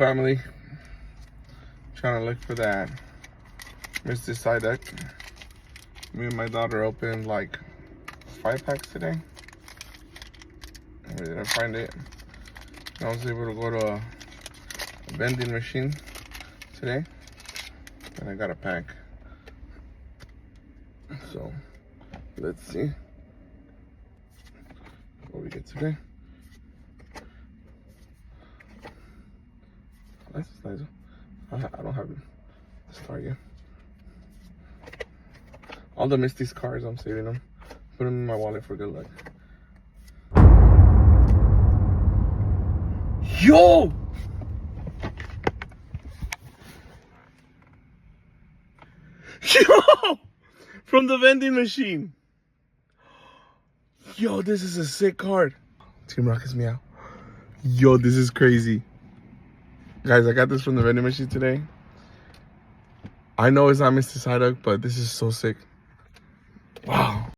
Family, trying to look for that Mr. Psyduck. Me and my daughter opened like 5 packs today. We didn't find it. I was able to go to a vending machine today, and I got a pack. So let's see what we get today. Nice, nice. I don't have this card yet. All the Misty's cards, I'm saving them. Put them in my wallet for good luck. Yo! Yo! From the vending machine. Yo, this is a sick card. Team Rocket's meow. Yo, this is crazy. Guys, I got this from the vending machine today. I know it's not Mr. Psyduck, but this is so sick. Wow.